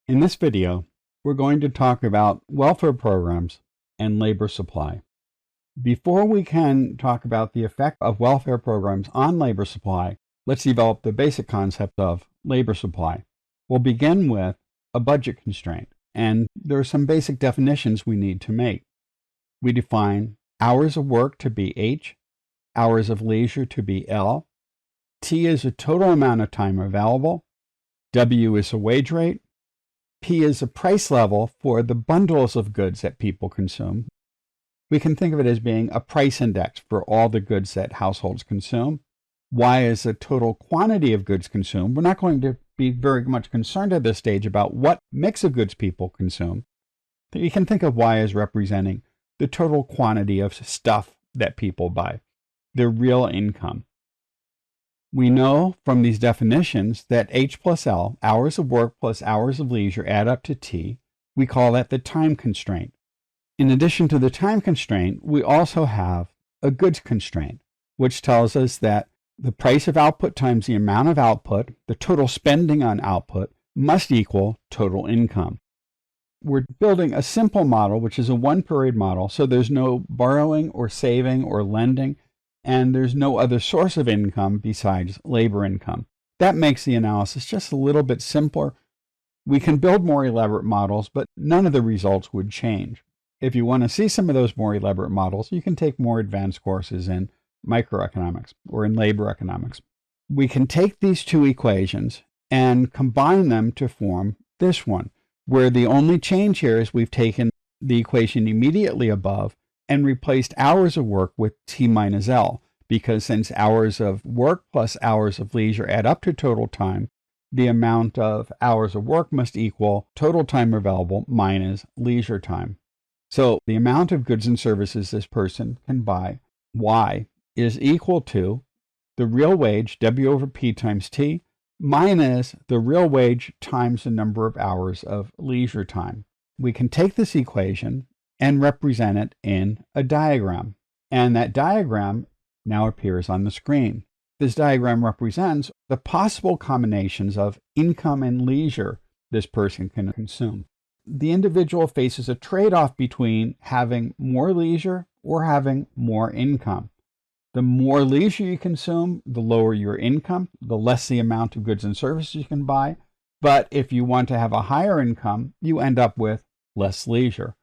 In this video, we're going to talk about welfare programs and labor supply. Before we can talk about the effect of welfare programs on labor supply, let's develop the basic concept of labor supply. We'll begin with a budget constraint, and there are some basic definitions we need to make. We define hours of work to be H, hours of leisure to be L, T is the total amount of time available, W is the wage rate, P is the price level for the bundles of goods that people consume. We can think of it as being a price index for all the goods that households consume. Y is the total quantity of goods consumed. We're not going to be very much concerned at this stage about what mix of goods people consume. You can think of Y as representing the total quantity of stuff that people buy, their real income. We know from these definitions that H plus L, hours of work plus hours of leisure, add up to T. We call that the time constraint. In addition to the time constraint, we also have a goods constraint, which tells us that the price of output times the amount of output, the total spending on output, must equal total income. We're building a simple model, which is a one-period model, so there's no borrowing or saving or lending, and there's no other source of income besides labor income. That makes the analysis just a little bit simpler. We can build more elaborate models, but none of the results would change. If you want to see some of those more elaborate models, you can take more advanced courses in microeconomics or in labor economics. We can take these two equations and combine them to form this one, where the only change here is we've taken the equation immediately above and replaced hours of work with T minus L, because since hours of work plus hours of leisure add up to total time, the amount of hours of work must equal total time available minus leisure time. So the amount of goods and services this person can buy, Y, is equal to the real wage, W over P times T, minus the real wage times the number of hours of leisure time. We can take this equation and represent it in a diagram. And that diagram now appears on the screen. This diagram represents the possible combinations of income and leisure this person can consume. The individual faces a trade-off between having more leisure or having more income. The more leisure you consume, the lower your income, the less the amount of goods and services you can buy. But if you want to have a higher income, you end up with less leisure.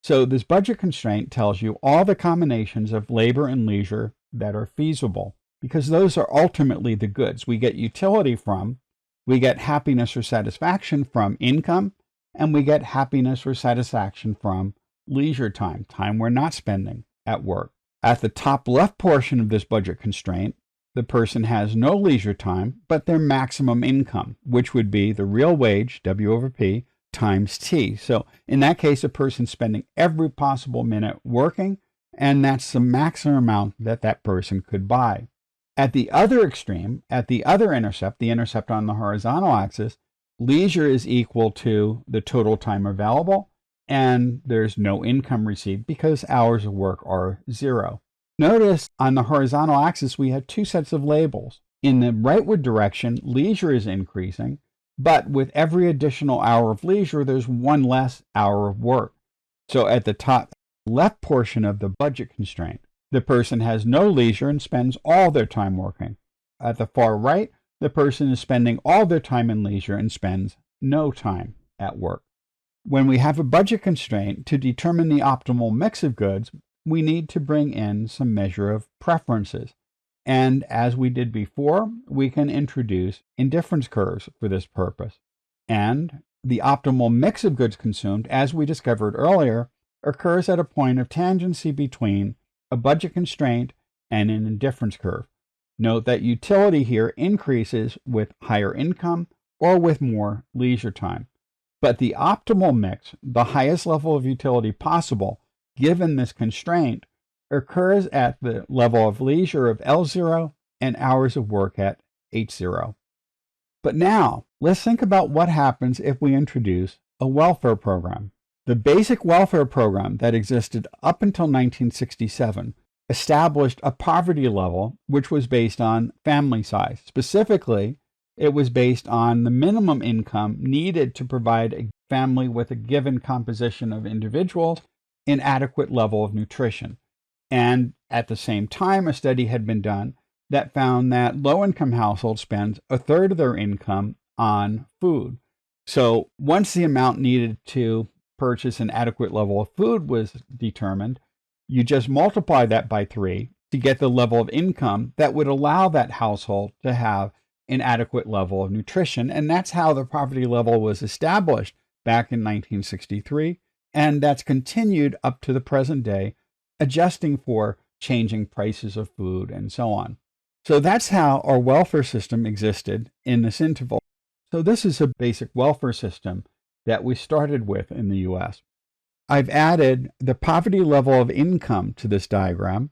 So this budget constraint tells you all the combinations of labor and leisure that are feasible, because those are ultimately the goods we get utility from. We get happiness or satisfaction from income, and we get happiness or satisfaction from leisure time, time we're not spending at work. At the top left portion of this budget constraint, the person has no leisure time, but their maximum income, which would be the real wage, W over P, times T. So in that case, a person's spending every possible minute working, and that's the maximum amount that that person could buy. At the other extreme, at the other intercept, the intercept on the horizontal axis, leisure is equal to the total time available, and there's no income received because hours of work are 0. Notice on the horizontal axis, we have two sets of labels. In the rightward direction, leisure is increasing, but with every additional hour of leisure, there's one less hour of work. So at the top left portion of the budget constraint, the person has no leisure and spends all their time working. At the far right, the person is spending all their time in leisure and spends no time at work. When we have a budget constraint, to determine the optimal mix of goods, we need to bring in some measure of preferences. And as we did before, we can introduce indifference curves for this purpose. And the optimal mix of goods consumed, as we discovered earlier, occurs at a point of tangency between a budget constraint and an indifference curve. Note that utility here increases with higher income or with more leisure time. But the optimal mix, the highest level of utility possible, given this constraint, occurs at the level of leisure of L0 and hours of work at H0. But now, let's think about what happens if we introduce a welfare program. The basic welfare program that existed up until 1967 established a poverty level which was based on family size. Specifically, It was based on the minimum income needed to provide a family with a given composition of individuals an adequate level of nutrition. And at the same time, a study had been done that found that low-income households spend a third of their income on food. So once the amount needed to purchase an adequate level of food was determined, you just multiply that by 3 to get the level of income that would allow that household to have an adequate level of nutrition. And that's how the poverty level was established back in 1963. And that's continued up to the present day, adjusting for changing prices of food and so on. So that's how our welfare system existed in this interval. So this is a basic welfare system that we started with in the US. I've added the poverty level of income to this diagram,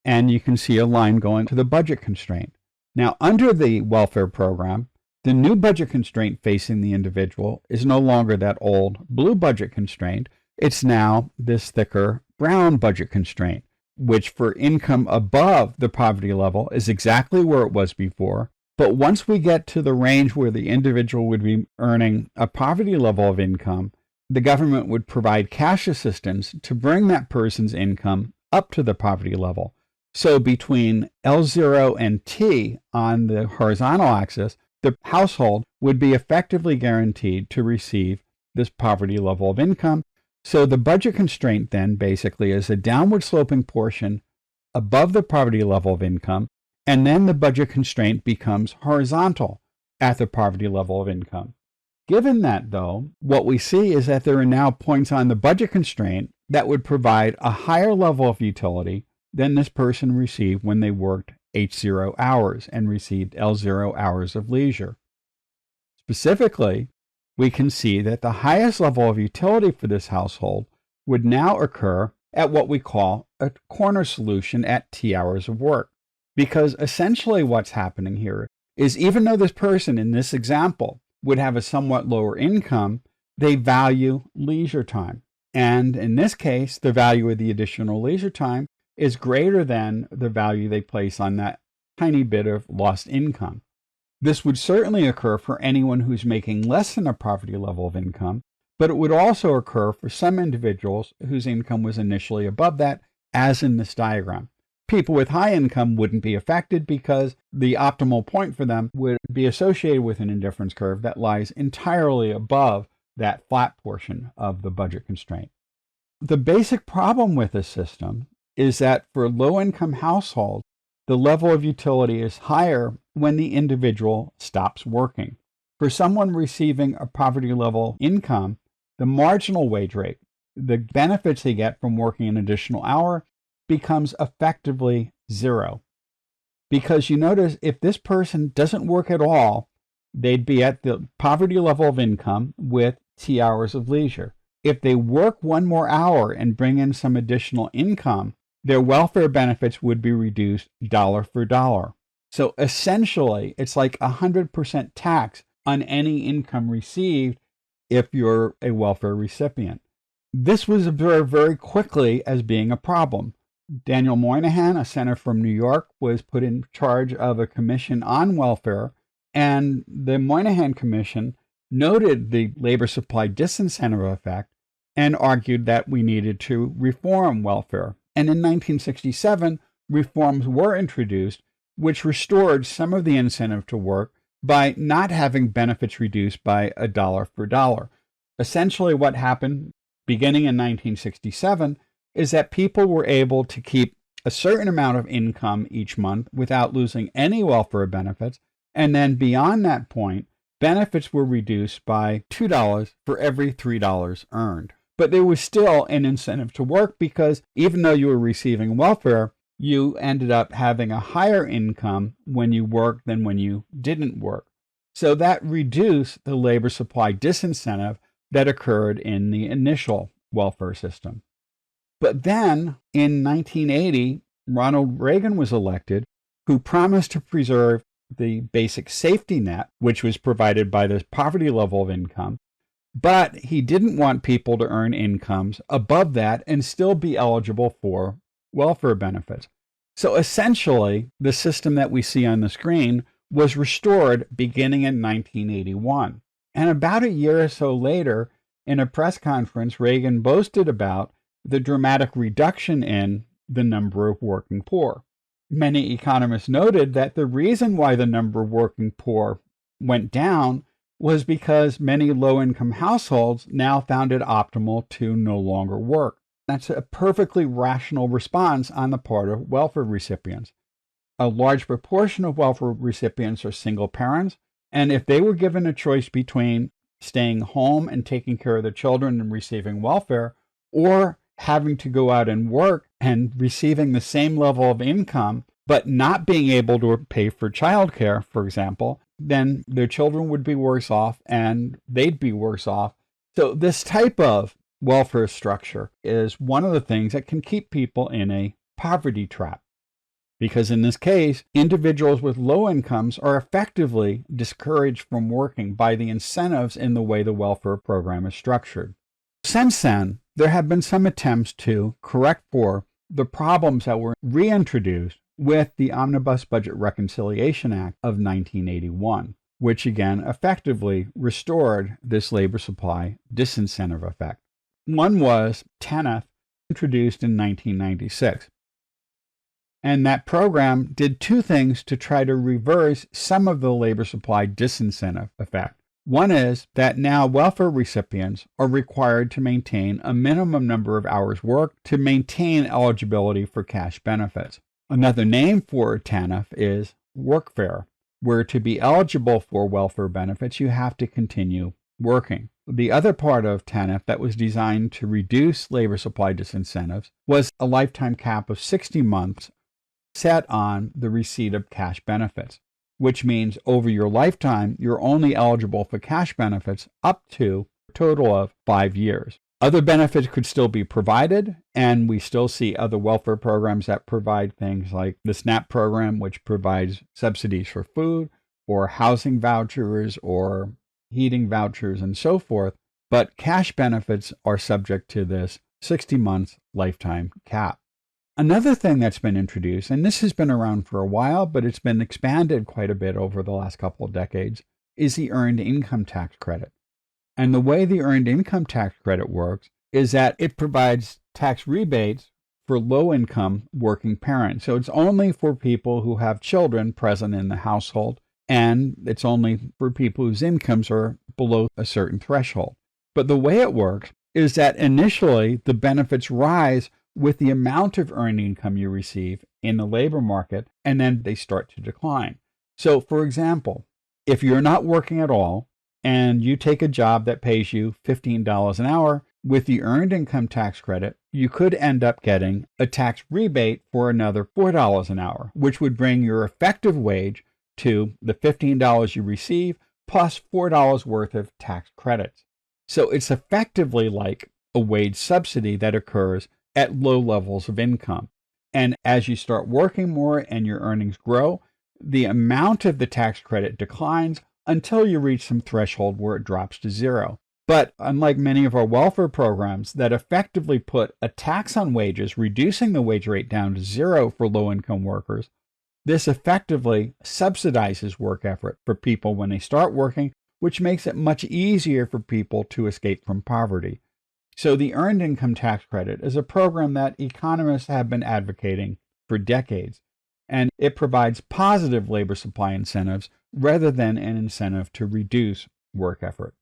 and you can see a line going to the budget constraint. Now, under the welfare program, the new budget constraint facing the individual is no longer that old blue budget constraint. It's now this thicker brown budget constraint, which for income above the poverty level is exactly where it was before. But once we get to the range where the individual would be earning a poverty level of income, the government would provide cash assistance to bring that person's income up to the poverty level. So between L0 and T on the horizontal axis, the household would be effectively guaranteed to receive this poverty level of income. So the budget constraint then basically is a downward sloping portion above the poverty level of income, and then the budget constraint becomes horizontal at the poverty level of income. Given that, though, what we see is that there are now points on the budget constraint that would provide a higher level of utility than this person received when they worked H0 hours and received L0 hours of leisure. Specifically, we can see that the highest level of utility for this household would now occur at what we call a corner solution at T hours of work. Because essentially what's happening here is even though this person in this example would have a somewhat lower income, they value leisure time. And in this case, the value of the additional leisure time is greater than the value they place on that tiny bit of lost income. This would certainly occur for anyone who's making less than a poverty level of income, but it would also occur for some individuals whose income was initially above that, as in this diagram. People with high income wouldn't be affected because the optimal point for them would be associated with an indifference curve that lies entirely above that flat portion of the budget constraint. The basic problem with this system is that for low-income households, the level of utility is higher when the individual stops working. For someone receiving a poverty level income, the marginal wage rate, the benefits they get from working an additional hour, becomes effectively zero. Because you notice if this person doesn't work at all, they'd be at the poverty level of income with T hours of leisure. If they work one more hour and bring in some additional income, their welfare benefits would be reduced dollar for dollar. So essentially, it's like 100% tax on any income received if you're a welfare recipient. This was observed very quickly as being a problem. Daniel Moynihan, a senator from New York, was put in charge of a commission on welfare, and the Moynihan Commission noted the labor supply disincentive effect and argued that we needed to reform welfare. And in 1967, reforms were introduced which restored some of the incentive to work by not having benefits reduced by a dollar for dollar. Essentially, what happened beginning in 1967 is that people were able to keep a certain amount of income each month without losing any welfare benefits, and then beyond that point, benefits were reduced by $2 for every $3 earned. But there was still an incentive to work because even though you were receiving welfare, you ended up having a higher income when you worked than when you didn't work. So that reduced the labor supply disincentive that occurred in the initial welfare system. But then in 1980, Ronald Reagan was elected, who promised to preserve the basic safety net, which was provided by the poverty level of income. But he didn't want people to earn incomes above that and still be eligible for welfare benefits. So essentially, the system that we see on the screen was restored beginning in 1981. And about a year or so later, in a press conference, Reagan boasted about the dramatic reduction in the number of working poor. Many economists noted that the reason why the number of working poor went down was because many low-income households now found it optimal to no longer work. That's a perfectly rational response on the part of welfare recipients. A large proportion of welfare recipients are single parents, and if they were given a choice between staying home and taking care of their children and receiving welfare, or having to go out and work and receiving the same level of income, but not being able to pay for childcare, for example, then their children would be worse off and they'd be worse off. So this type of welfare structure is one of the things that can keep people in a poverty trap. Because in this case, individuals with low incomes are effectively discouraged from working by the incentives in the way the welfare program is structured. Since then, there have been some attempts to correct for the problems that were reintroduced with the Omnibus Budget Reconciliation Act of 1981, which again effectively restored this labor supply disincentive effect. One was TANF, introduced in 1996. And that program did two things to try to reverse some of the labor supply disincentive effect. One is that now welfare recipients are required to maintain a minimum number of hours worked to maintain eligibility for cash benefits. Another name for TANF is workfare, where to be eligible for welfare benefits, you have to continue working. The other part of TANF that was designed to reduce labor supply disincentives was a lifetime cap of 60 months set on the receipt of cash benefits, which means over your lifetime, you're only eligible for cash benefits up to a total of 5 years. Other benefits could still be provided, and we still see other welfare programs that provide things like the SNAP program, which provides subsidies for food, or housing vouchers, or heating vouchers, and so forth. But cash benefits are subject to this 60 months lifetime cap. Another thing that's been introduced, and this has been around for a while, but it's been expanded quite a bit over the last couple of decades, is the Earned Income Tax Credit. And the way the Earned Income Tax Credit works is that it provides tax rebates for low-income working parents. So it's only for people who have children present in the household, and it's only for people whose incomes are below a certain threshold. But the way it works is that initially the benefits rise with the amount of earned income you receive in the labor market, and then they start to decline. So, for example, if you're not working at all and you take a job that pays you $15 an hour, with the Earned Income Tax Credit, you could end up getting a tax rebate for another $4 an hour, which would bring your effective wage to the $15 you receive plus $4 worth of tax credits. So it's effectively like a wage subsidy that occurs at low levels of income. And as you start working more and your earnings grow, the amount of the tax credit declines until you reach some threshold where it drops to zero. But unlike many of our welfare programs that effectively put a tax on wages, reducing the wage rate down to zero for low-income workers, this effectively subsidizes work effort for people when they start working, which makes it much easier for people to escape from poverty. So the Earned Income Tax Credit is a program that economists have been advocating for decades, and it provides positive labor supply incentives rather than an incentive to reduce work effort.